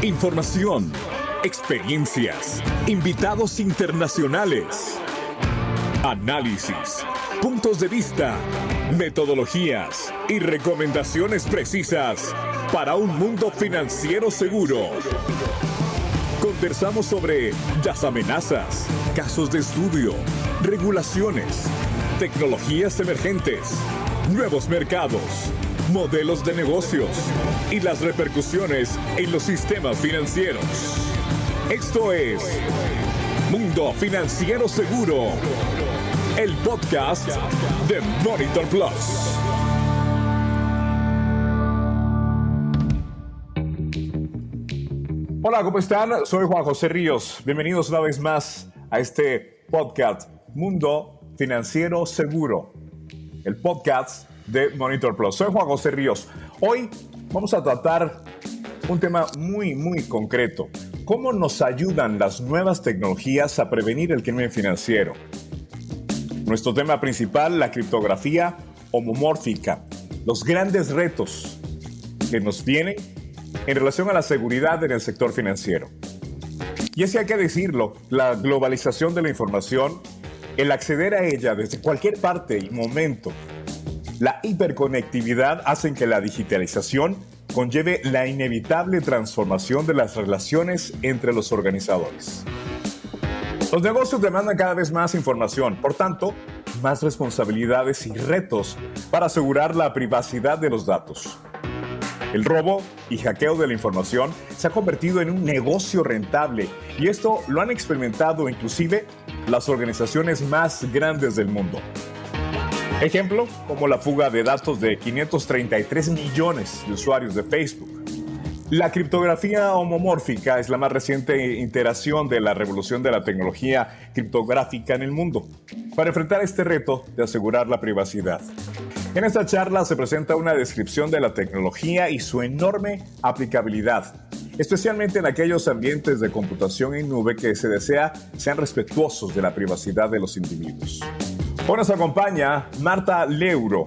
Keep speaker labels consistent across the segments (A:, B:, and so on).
A: Información, experiencias, invitados internacionales, análisis, puntos de vista, metodologías y recomendaciones precisas para un mundo financiero seguro. Conversamos sobre las amenazas, casos de estudio, regulaciones, tecnologías emergentes, nuevos mercados, modelos de negocios y las repercusiones en los sistemas financieros. Esto es Mundo Financiero Seguro, el podcast de Monitor Plus. Hola, ¿cómo están? Soy Juan José Ríos. Bienvenidos una vez más a este podcast Mundo Financiero Seguro, el podcast de Monitor Plus. Soy Juan José Ríos. Hoy vamos a tratar un tema muy concreto. ¿Cómo nos ayudan las nuevas tecnologías a prevenir el crimen financiero? Nuestro tema principal, la criptografía homomórfica. Los grandes retos que nos vienen en relación a la seguridad en el sector financiero. Y es que hay que decirlo, la globalización de la información, el acceder a ella desde cualquier parte y momento, la hiperconectividad hacen que la digitalización conlleve la inevitable transformación de las relaciones entre los organizadores. Los negocios demandan cada vez más información, por tanto, más responsabilidades y retos para asegurar la privacidad de los datos. El robo y hackeo de la información se ha convertido en un negocio rentable y esto lo han experimentado inclusive las organizaciones más grandes del mundo. Ejemplo, como la fuga de datos de 533 millones de usuarios de Facebook. La criptografía homomórfica es la más reciente iteración de la revolución de la tecnología criptográfica en el mundo, para enfrentar este reto de asegurar la privacidad. En esta charla se presenta una descripción de la tecnología y su enorme aplicabilidad, especialmente en aquellos ambientes de computación en nube que se desea sean respetuosos de la privacidad de los individuos. Hoy nos acompaña Marta Leuro,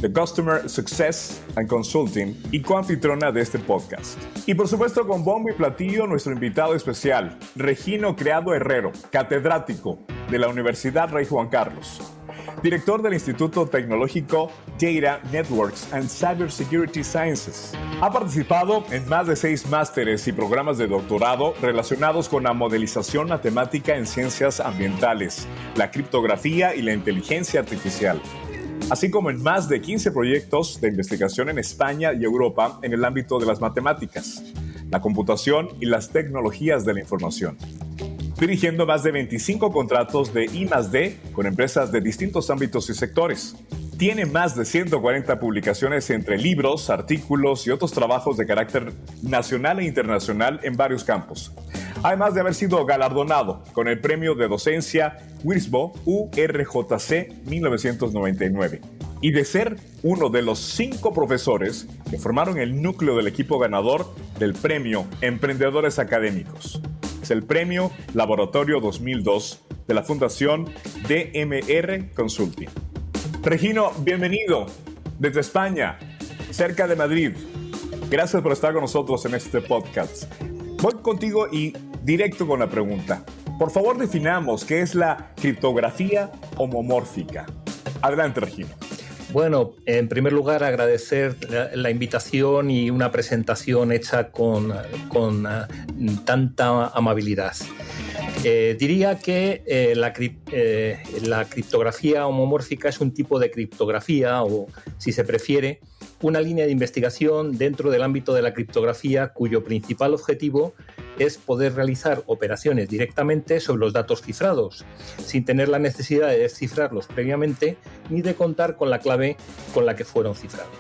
A: de Customer Success and Consulting y coanfitriona de este podcast. Y por supuesto con bombo y platillo nuestro invitado especial, Regino Criado Herrero, catedrático de la Universidad Rey Juan Carlos, director del Instituto Tecnológico Data Networks and Cybersecurity Sciences. Ha participado en más de 6 másteres y programas de doctorado relacionados con la modelización matemática en ciencias ambientales, la criptografía y la inteligencia artificial, así como en más de 15 proyectos de investigación en España y Europa en el ámbito de las matemáticas, la computación y las tecnologías de la información, dirigiendo más de 25 contratos de I+D con empresas de distintos ámbitos y sectores. Tiene más de 140 publicaciones entre libros, artículos y otros trabajos de carácter nacional e internacional en varios campos. Además de haber sido galardonado con el premio de docencia WIRSBO URJC 1999 y de ser uno de los 5 profesores que formaron el núcleo del equipo ganador del premio Emprendedores Académicos. Es el premio Laboratorio 2002 de la Fundación DMR Consulting. Regino, bienvenido desde España, cerca de Madrid. Gracias por estar con nosotros en este podcast. Voy contigo y directo con la pregunta. Por favor, definamos qué es la criptografía homomórfica. Adelante, Regino.
B: Bueno, en primer lugar, agradecer la invitación y una presentación hecha con tanta amabilidad. Diría que la criptografía homomórfica es un tipo de criptografía, o si se prefiere, una línea de investigación dentro del ámbito de la criptografía cuyo principal objetivo es poder realizar operaciones directamente sobre los datos cifrados, sin tener la necesidad de descifrarlos previamente ni de contar con la clave con la que fueron cifrados.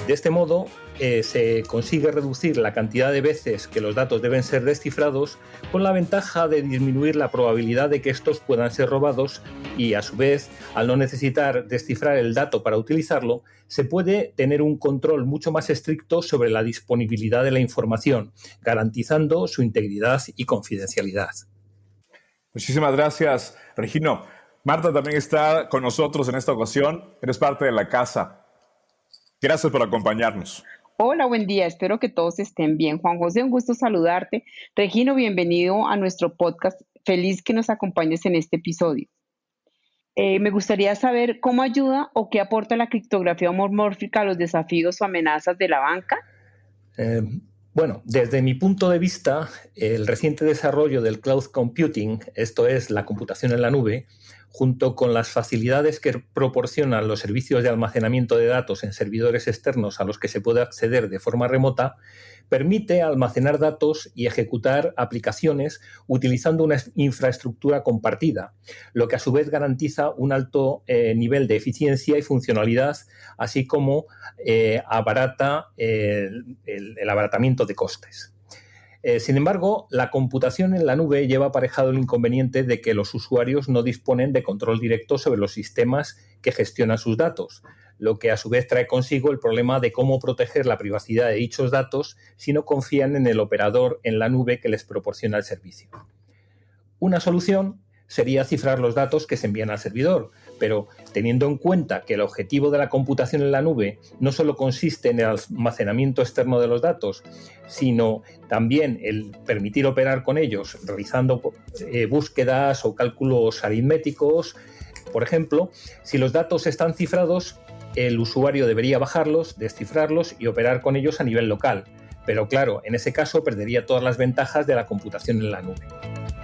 B: De este modo, se consigue reducir la cantidad de veces que los datos deben ser descifrados, con la ventaja de disminuir la probabilidad de que estos puedan ser robados y, a su vez, al no necesitar descifrar el dato para utilizarlo, se puede tener un control mucho más estricto sobre la disponibilidad de la información, garantizando su integridad y confidencialidad.
A: Muchísimas gracias, Regino. Marta también está con nosotros en esta ocasión. Eres parte de la casa. Gracias por acompañarnos.
C: Hola, buen día. Espero que todos estén bien. Juan José, un gusto saludarte. Regino, bienvenido a nuestro podcast. Feliz que nos acompañes en este episodio. Me gustaría saber cómo ayuda o qué aporta la criptografía homomórfica a los desafíos o amenazas de la banca.
B: Eh, bueno, desde mi punto de vista, el reciente desarrollo del cloud computing, esto es la computación en la nube, junto con las facilidades que proporcionan los servicios de almacenamiento de datos en servidores externos a los que se puede acceder de forma remota, permite almacenar datos y ejecutar aplicaciones utilizando una infraestructura compartida, lo que a su vez garantiza un alto nivel de eficiencia y funcionalidad, así como abarata el abaratamiento de costes. Sin embargo, la computación en la nube lleva aparejado el inconveniente de que los usuarios no disponen de control directo sobre los sistemas que gestionan sus datos, lo que a su vez trae consigo el problema de cómo proteger la privacidad de dichos datos si no confían en el operador en la nube que les proporciona el servicio. Una solución sería cifrar los datos que se envían al servidor, pero teniendo en cuenta que el objetivo de la computación en la nube no solo consiste en el almacenamiento externo de los datos, sino también el permitir operar con ellos realizando búsquedas o cálculos aritméticos. Por ejemplo, si los datos están cifrados, el usuario debería bajarlos, descifrarlos y operar con ellos a nivel local. Pero claro, en ese caso perdería todas las ventajas de la computación en la nube.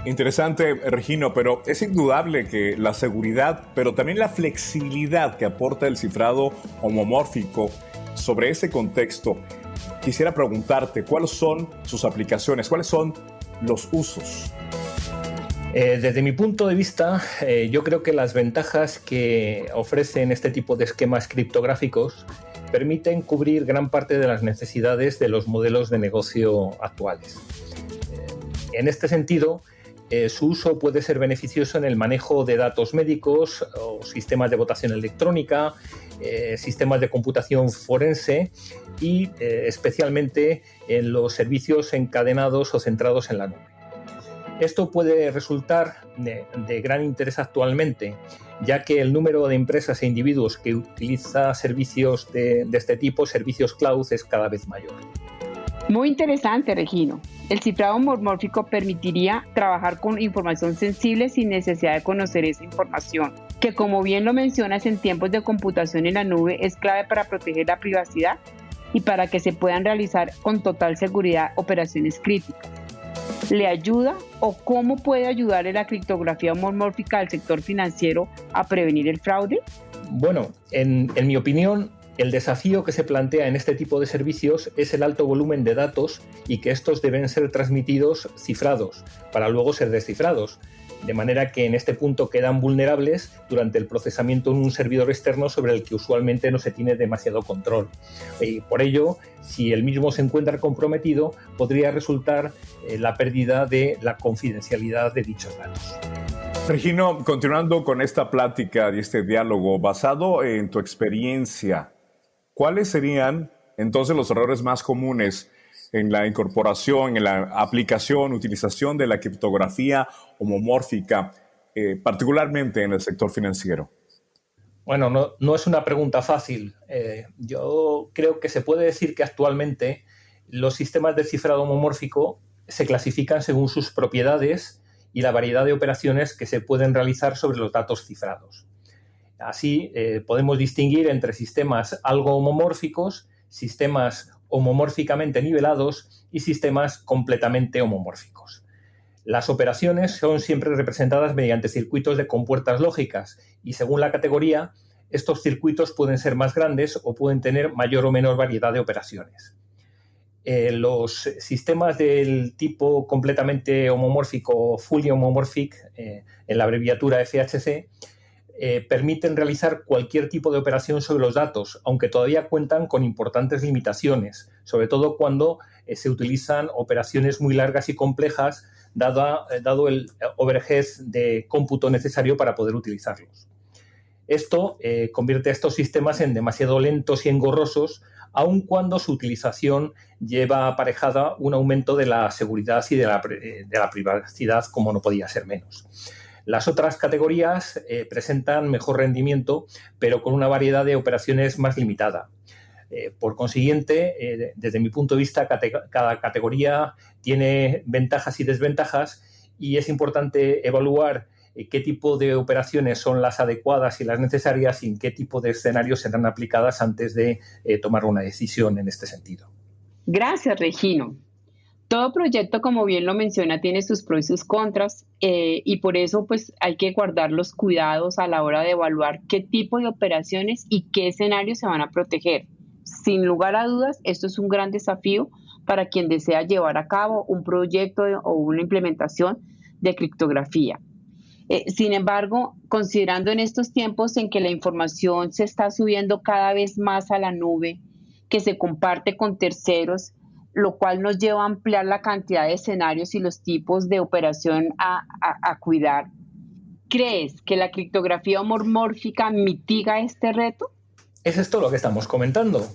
A: Interesante, Regino, pero es indudable que la seguridad, pero también la flexibilidad que aporta el cifrado homomórfico, sobre ese contexto, quisiera preguntarte, ¿cuáles son sus aplicaciones? ¿Cuáles son los usos?
B: Desde mi punto de vista, yo creo que las ventajas que ofrecen este tipo de esquemas criptográficos permiten cubrir gran parte de las necesidades de los modelos de negocio actuales. En este sentido, su uso puede ser beneficioso en el manejo de datos médicos o sistemas de votación electrónica, sistemas de computación forense y especialmente en los servicios encadenados o centrados en la nube. Esto puede resultar de gran interés actualmente, ya que el número de empresas e individuos que utiliza servicios de este tipo, servicios cloud, es cada vez mayor.
C: Muy interesante, Regino. El cifrado homomórfico permitiría trabajar con información sensible sin necesidad de conocer esa información, que como bien lo mencionas en tiempos de computación en la nube es clave para proteger la privacidad y para que se puedan realizar con total seguridad operaciones críticas. ¿Le ayuda o cómo puede ayudarle la criptografía homomórfica al sector financiero a prevenir el fraude?
B: Bueno, en mi opinión, el desafío que se plantea en este tipo de servicios es el alto volumen de datos y que estos deben ser transmitidos cifrados para luego ser descifrados, de manera que en este punto quedan vulnerables durante el procesamiento en un servidor externo sobre el que usualmente no se tiene demasiado control. Y por ello, si el mismo se encuentra comprometido, podría resultar la pérdida de la confidencialidad de dichos datos.
A: Regino, continuando con esta plática y este diálogo, basado en tu experiencia, ¿cuáles serían entonces los errores más comunes en la incorporación, en la aplicación, utilización de la criptografía homomórfica, particularmente en el sector financiero?
B: Bueno, no es una pregunta fácil. Yo creo que se puede decir que actualmente los sistemas de cifrado homomórfico se clasifican según sus propiedades y la variedad de operaciones que se pueden realizar sobre los datos cifrados. Así, podemos distinguir entre sistemas algo homomórficos, sistemas homomórficamente nivelados y sistemas completamente homomórficos. Las operaciones son siempre representadas mediante circuitos de compuertas lógicas y, según la categoría, estos circuitos pueden ser más grandes o pueden tener mayor o menor variedad de operaciones. Los sistemas del tipo completamente homomórfico, fully homomorphic, en la abreviatura FHC, permiten realizar cualquier tipo de operación sobre los datos, aunque todavía cuentan con importantes limitaciones, sobre todo cuando se utilizan operaciones muy largas y complejas, dado el overhead de cómputo necesario para poder utilizarlos. Esto convierte a estos sistemas en demasiado lentos y engorrosos, aun cuando su utilización lleva aparejada un aumento de la seguridad y de la privacidad, como no podía ser menos. Las otras categorías presentan mejor rendimiento, pero con una variedad de operaciones más limitada. Por consiguiente, desde mi punto de vista, cada categoría tiene ventajas y desventajas y es importante evaluar qué tipo de operaciones son las adecuadas y las necesarias y en qué tipo de escenarios serán aplicadas antes de tomar una decisión en este sentido.
C: Gracias, Regino. Todo proyecto, como bien lo menciona, tiene sus pros y sus contras y por eso pues, hay que guardar los cuidados a la hora de evaluar qué tipo de operaciones y qué escenarios se van a proteger. Sin lugar a dudas, esto es un gran desafío para quien desea llevar a cabo un proyecto o una implementación de criptografía. Sin embargo, considerando en estos tiempos en que la información se está subiendo cada vez más a la nube, que se comparte con terceros, lo cual nos lleva a ampliar la cantidad de escenarios y los tipos de operación a cuidar, ¿crees que la criptografía homomórfica mitiga este reto?
B: Es esto lo que estamos comentando.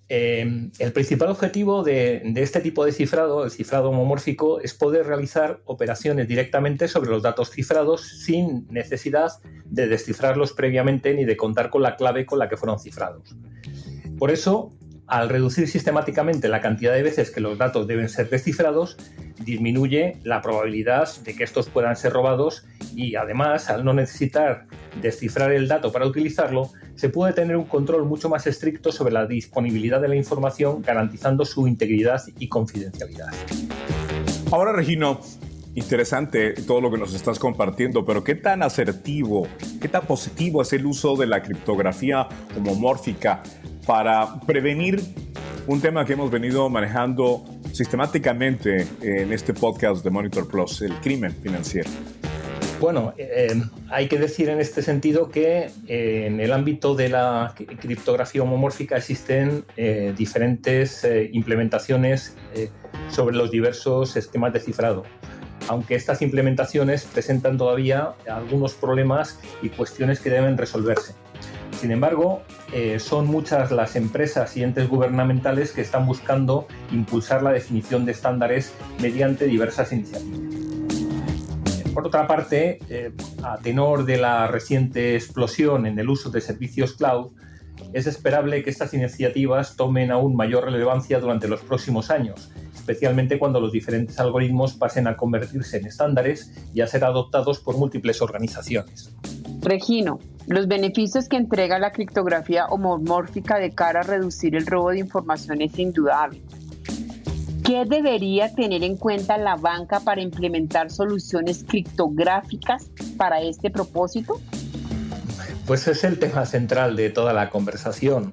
B: El principal objetivo de este tipo de cifrado, el cifrado homomórfico, es poder realizar operaciones directamente sobre los datos cifrados sin necesidad de descifrarlos previamente ni de contar con la clave con la que fueron cifrados. Por eso, al reducir sistemáticamente la cantidad de veces que los datos deben ser descifrados, disminuye la probabilidad de que estos puedan ser robados y además, al no necesitar descifrar el dato para utilizarlo, se puede tener un control mucho más estricto sobre la disponibilidad de la información, garantizando su integridad y confidencialidad.
A: Ahora, Regino, interesante todo lo que nos estás compartiendo, pero ¿qué tan asertivo, qué tan positivo es el uso de la criptografía homomórfica para prevenir un tema que hemos venido manejando sistemáticamente en este podcast de Monitor Plus, el crimen financiero?
B: Bueno, hay que decir en este sentido que en el ámbito de la criptografía homomórfica existen diferentes implementaciones sobre los diversos esquemas de cifrado, aunque estas implementaciones presentan todavía algunos problemas y cuestiones que deben resolverse. Sin embargo, son muchas las empresas y entes gubernamentales que están buscando impulsar la definición de estándares mediante diversas iniciativas. Por otra parte, a tenor de la reciente explosión en el uso de servicios cloud, es esperable que estas iniciativas tomen aún mayor relevancia durante los próximos años, especialmente cuando los diferentes algoritmos pasen a convertirse en estándares y a ser adoptados por múltiples organizaciones.
C: Regino, los beneficios que entrega la criptografía homomórfica de cara a reducir el robo de información es indudable. ¿Qué debería tener en cuenta la banca para implementar soluciones criptográficas para este propósito?
B: Pues es el tema central de toda la conversación.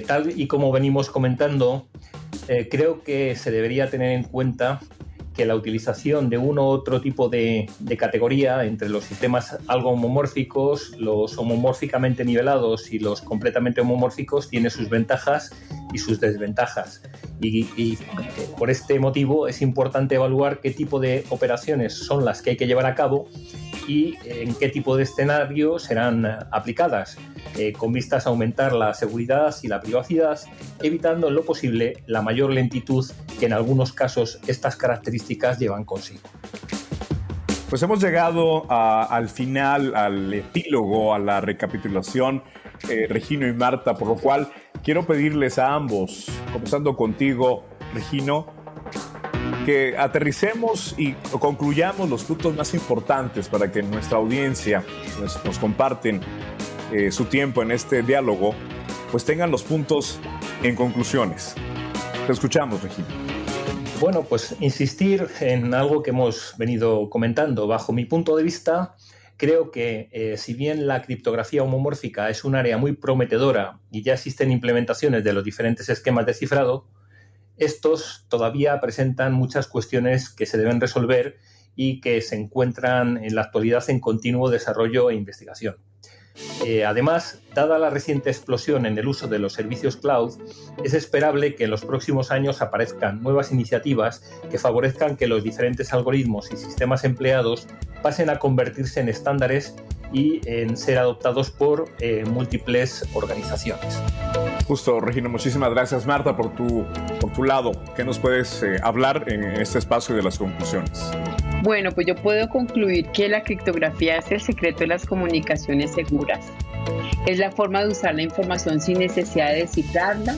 B: Tal y como venimos comentando, creo que se debería tener en cuenta que la utilización de uno u otro tipo de categoría entre los sistemas algo homomórficos, los homomórficamente nivelados y los completamente homomórficos tiene sus ventajas y sus desventajas. Y por este motivo es importante evaluar qué tipo de operaciones son las que hay que llevar a cabo y en qué tipo de escenario serán aplicadas, con vistas a aumentar la seguridad y la privacidad, evitando en lo posible la mayor lentitud que en algunos casos estas características llevan consigo.
A: Pues hemos llegado al final, al epílogo, a la recapitulación, Regino y Marta, por lo cual quiero pedirles a ambos, comenzando contigo, Regino, que aterricemos y concluyamos los puntos más importantes para que nuestra audiencia nos comparten su tiempo en este diálogo, pues tengan los puntos en conclusiones. Te escuchamos, Regino.
B: Bueno, pues insistir en algo que hemos venido comentando. Bajo mi punto de vista, creo que si bien la criptografía homomórfica es un área muy prometedora y ya existen implementaciones de los diferentes esquemas de cifrado, estos todavía presentan muchas cuestiones que se deben resolver y que se encuentran en la actualidad en continuo desarrollo e investigación. Además, dada la reciente explosión en el uso de los servicios cloud, es esperable que en los próximos años aparezcan nuevas iniciativas que favorezcan que los diferentes algoritmos y sistemas empleados pasen a convertirse en estándares y en ser adoptados por múltiples organizaciones.
A: Justo, Regino, muchísimas gracias. Marta, por tu lado, ¿qué nos puedes hablar en este espacio de las conclusiones?
C: Bueno, pues yo puedo concluir que la criptografía es el secreto de las comunicaciones seguras. Es la forma de usar la información sin necesidad de descifrarla,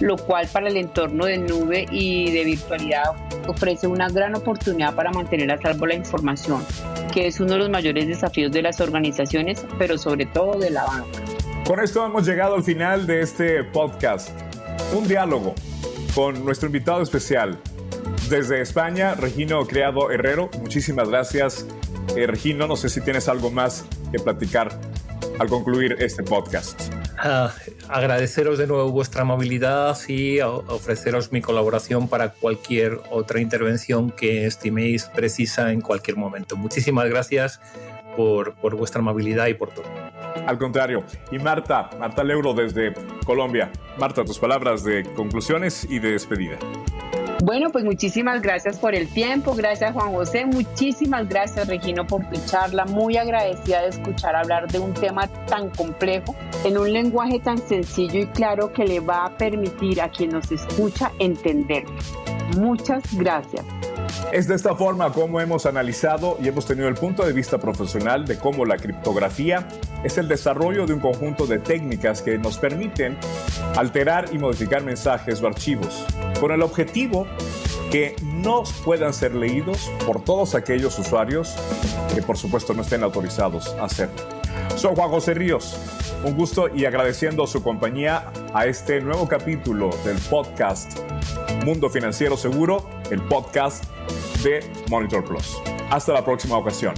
C: lo cual para el entorno de nube y de virtualidad ofrece una gran oportunidad para mantener a salvo la información, que es uno de los mayores desafíos de las organizaciones, pero sobre todo de la banca.
A: Con esto hemos llegado al final de este podcast. Un diálogo con nuestro invitado especial desde España, Regino Criado Herrero. Muchísimas gracias, Regino. No sé si tienes algo más que platicar al concluir este podcast.
B: Agradeceros de nuevo vuestra amabilidad y ofreceros mi colaboración para cualquier otra intervención que estiméis precisa en cualquier momento. Muchísimas gracias por vuestra amabilidad y por todo.
A: Al contrario. Y Marta Leuro desde Colombia. Marta, tus palabras de conclusiones y de despedida.
C: Bueno, pues muchísimas gracias por el tiempo, gracias Juan José, muchísimas gracias Regino por tu charla, muy agradecida de escuchar hablar de un tema tan complejo en un lenguaje tan sencillo y claro que le va a permitir a quien nos escucha entenderlo. Muchas gracias.
A: Es de esta forma como hemos analizado y hemos tenido el punto de vista profesional de cómo la criptografía es el desarrollo de un conjunto de técnicas que nos permiten alterar y modificar mensajes o archivos, con el objetivo que no puedan ser leídos por todos aquellos usuarios que por supuesto no estén autorizados a hacerlo. Soy Juan José Ríos, un gusto y agradeciendo su compañía a este nuevo capítulo del podcast Mundo Financiero Seguro, el podcast de Monitor Plus. Hasta la próxima ocasión.